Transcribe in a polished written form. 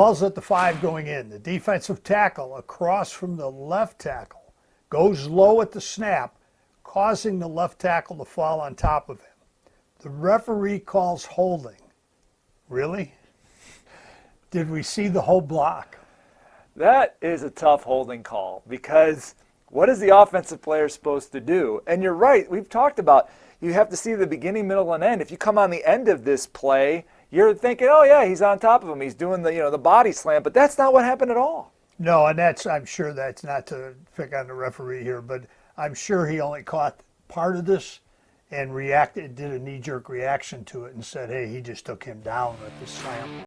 Ball's at the 5 going in. The defensive tackle across from the left tackle goes low at the snap, causing the left tackle to fall on top of him. The referee calls holding. Really? Did we see the whole block? That is a tough holding call, because what is the offensive player supposed to do? And you're right, we've talked about you have to see the beginning, middle, and end. If you come on the end of this play, you're thinking, oh yeah, he's on top of him, he's doing the body slam, but that's not what happened at all. No, and I'm sure that's not to pick on the referee here, but I'm sure he only caught part of this and did a knee-jerk reaction to it and said, hey, he just took him down with the slam.